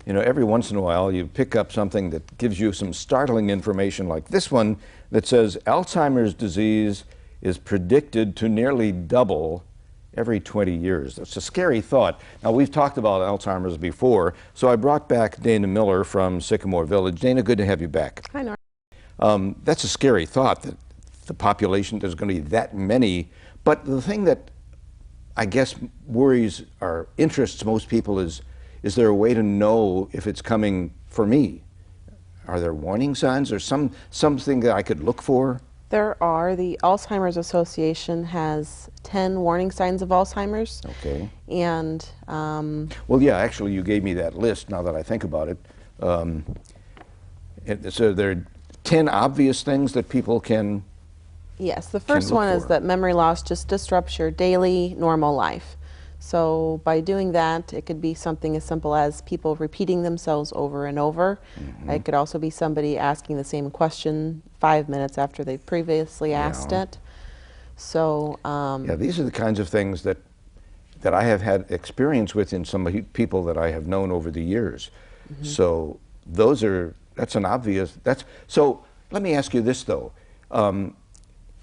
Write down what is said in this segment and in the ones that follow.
You know, every once in a while you pick up something that gives you some startling information like this one that says Alzheimer's disease is predicted to nearly double every 20 years. That's a scary thought. Now, we've talked about Alzheimer's before, so I brought back Dana Miller from Sycamore Village. Dana, good to have you back. Hi, Norm. That's a scary thought that the population, there's going to be that many. But the thing that I guess worries or interests most people is there a way to know if it's coming for me? Are there warning signs or something that I could look for? There are. The Alzheimer's Association has 10 warning signs of Alzheimer's. Okay. And well, yeah, actually, you gave me that list now that I think about it. So there are 10 obvious things that people can. yes, the first one is that memory loss just disrupts your daily normal life. So by doing that, it could be something as simple as people repeating themselves over and over. It could also be somebody asking the same question 5 minutes after they previously asked it. So yeah, these are the kinds of things that I have had experience with in some people that I have known over the years. So that's an obvious, so let me ask you this though.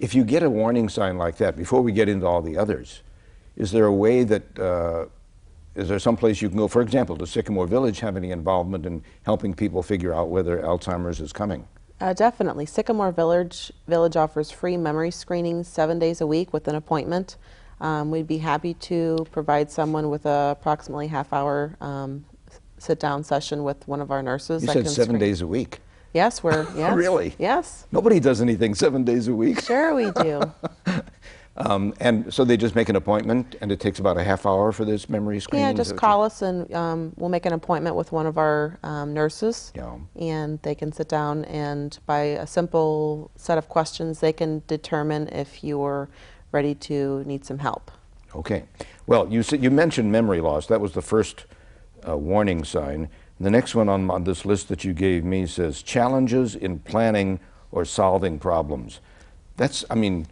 If you get a warning sign like that, before we get into all the others, is there a way that, is there some place you can go? For example, does Sycamore Village have any involvement in helping people figure out whether Alzheimer's is coming? Definitely. Sycamore Village offers free memory screenings 7 days a week with an appointment. We'd be happy to provide someone with a approximately half-hour sit-down session with one of our nurses. You said 7 days a week? Yes, yes. Really? Yes. Nobody does anything 7 days a week. Sure we do. And so they just make an appointment, and it takes about a half hour for this memory screening? Yeah, just call us, and we'll make an appointment with one of our nurses, and they can sit down, and by a simple set of questions, they can determine if you're ready to need some help. Okay. Well, you mentioned memory loss. That was the first warning sign. The next one on this list that you gave me says challenges in planning or solving problems. I mean,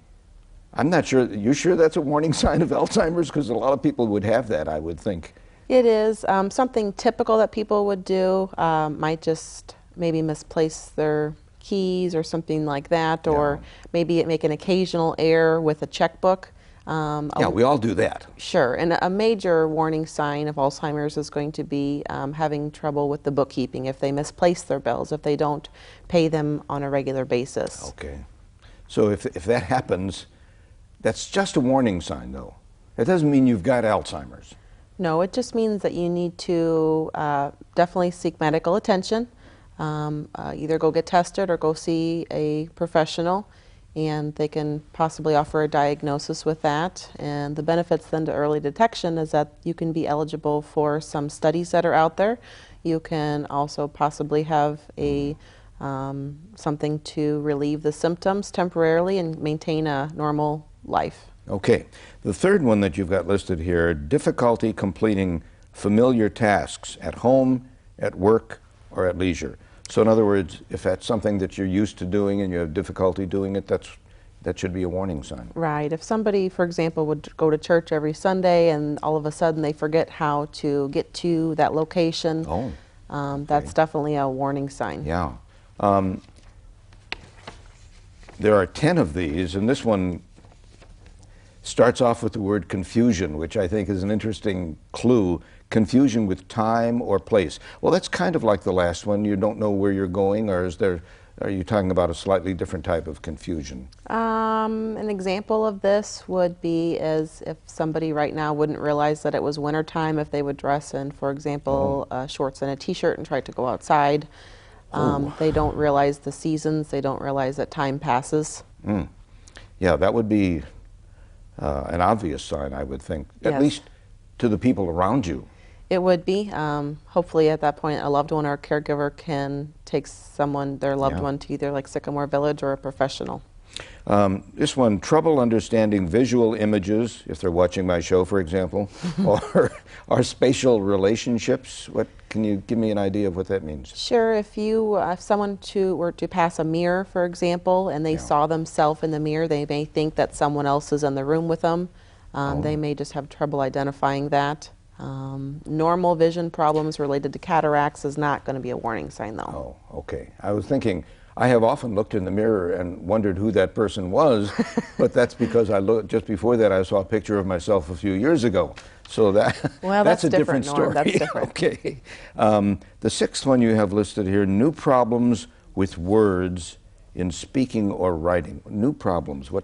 I'm not sure. You sure that's a warning sign of Alzheimer's? Because a lot of people would have that, I would think. It is. Something typical that people would do might just maybe misplace their keys or something like that, or maybe make an occasional error with a checkbook. Yeah, we all do that. Sure. And a major warning sign of Alzheimer's is going to be having trouble with the bookkeeping, if they misplace their bills, if they don't pay them on a regular basis. Okay. So if that happens, that's just a warning sign, though. That doesn't mean you've got Alzheimer's. No, it just means that you need to definitely seek medical attention. Either go get tested or go see a professional, and they can possibly offer a diagnosis with that. And the benefits then to early detection is that you can be eligible for some studies that are out there. You can also possibly have a something to relieve the symptoms temporarily and maintain a normal life. Okay. The third one that you've got listed here, difficulty completing familiar tasks at home, at work, or at leisure. So in other words, if that's something that you're used to doing and you have difficulty doing it, that should be a warning sign. Right. If somebody, for example, would go to church every Sunday and all of a sudden they forget how to get to that location, that's definitely a warning sign. Yeah. There are 10 of these, and this one starts off with the word confusion, which I think is an interesting clue. Confusion with time or place. Well, that's kind of like the last one. You don't know where you're going, or are you talking about a slightly different type of confusion? An example of this would be as if somebody right now wouldn't realize that it was winter time if they would dress in, for example, shorts and a t-shirt and try to go outside. They don't realize the seasons. They don't realize that time passes. Yeah, that would be an obvious sign, I would think, at least to the people around you. It would be. Hopefully at that point a loved one or a caregiver can take their loved one to either like Sycamore Village or a professional. This one, trouble understanding visual images, if they're watching my show, for example, or spatial relationships. Can you give me an idea of what that means? Sure. If someone were to pass a mirror, for example, and they saw themselves in the mirror, they may think that someone else is in the room with them. They may just have trouble identifying that. Normal vision problems related to cataracts is not going to be a warning sign, though. Oh, okay. I was thinking, I have often looked in the mirror and wondered who that person was, but that's because I looked, just before that I saw a picture of myself a few years ago. So that Well, that's a different, different Norm. story. That's different. Okay. The sixth one you have listed here, new problems with words in speaking or writing. New problems, what?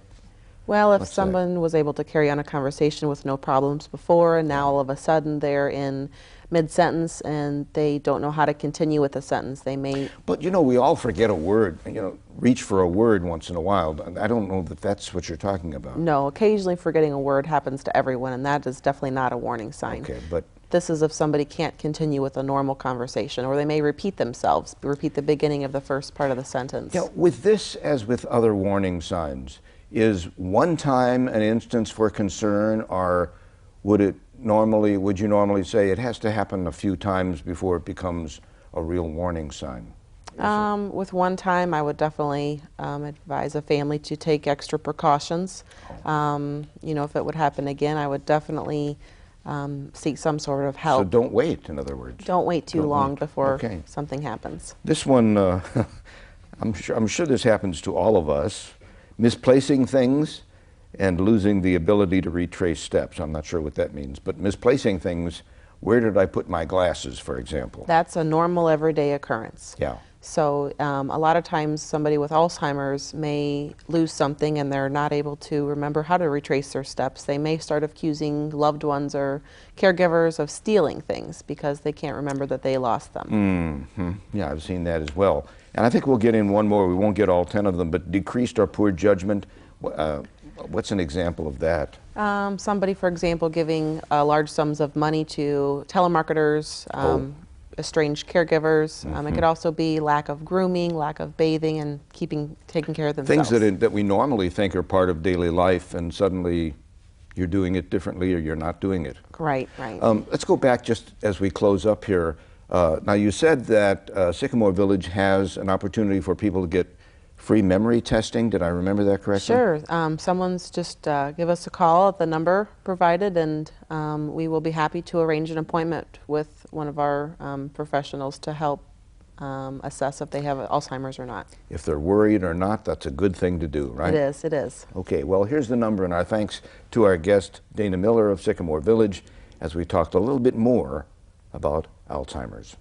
Well, if What's that? someone was able to carry on a conversation with no problems before, and now all of a sudden they're in mid-sentence and they don't know how to continue with the sentence, they may... But you know, we all forget a word, you know, reach for a word once in a while. I don't know that that's what you're talking about. No, occasionally forgetting a word happens to everyone, and that is definitely not a warning sign. Okay, but This is if somebody can't continue with a normal conversation, or they may repeat themselves, repeat the beginning of the first part of the sentence. yeah, with this, as with other warning signs, is one time an instance for concern, or would you normally say it has to happen a few times before it becomes a real warning sign? With one time, I would definitely advise a family to take extra precautions. You know, if it would happen again, I would definitely seek some sort of help. So don't wait, in other words. Don't wait too Don't long wait. before Okay. something happens. This one, I'm sure this happens to all of us. Misplacing things and losing the ability to retrace steps. I'm not sure what that means, but misplacing things, where did I put my glasses, for example? That's a normal everyday occurrence. Yeah. So a lot of times somebody with Alzheimer's may lose something and they're not able to remember how to retrace their steps. They may start accusing loved ones or caregivers of stealing things because they can't remember that they lost them. Yeah, I've seen that as well. And I think we'll get in one more. We won't get all 10 of them, but decreased or poor judgment. What's an example of that? Somebody, for example, giving large sums of money to telemarketers, estranged caregivers. It could also be lack of grooming, lack of bathing, and taking care of themselves. Things that we normally think are part of daily life, and suddenly you're doing it differently or you're not doing it. Right, right. Let's go back just as we close up here. Now, you said that Sycamore Village has an opportunity for people to get free memory testing. Did I remember that correctly? Sure. Someone's just give us a call at the number provided, and we will be happy to arrange an appointment with one of our professionals to help assess if they have Alzheimer's or not. If they're worried or not, that's a good thing to do, right? It is, it is. Okay, well, here's the number, and our thanks to our guest, Dana Miller of Sycamore Village, as we talked a little bit more about Alzheimer's.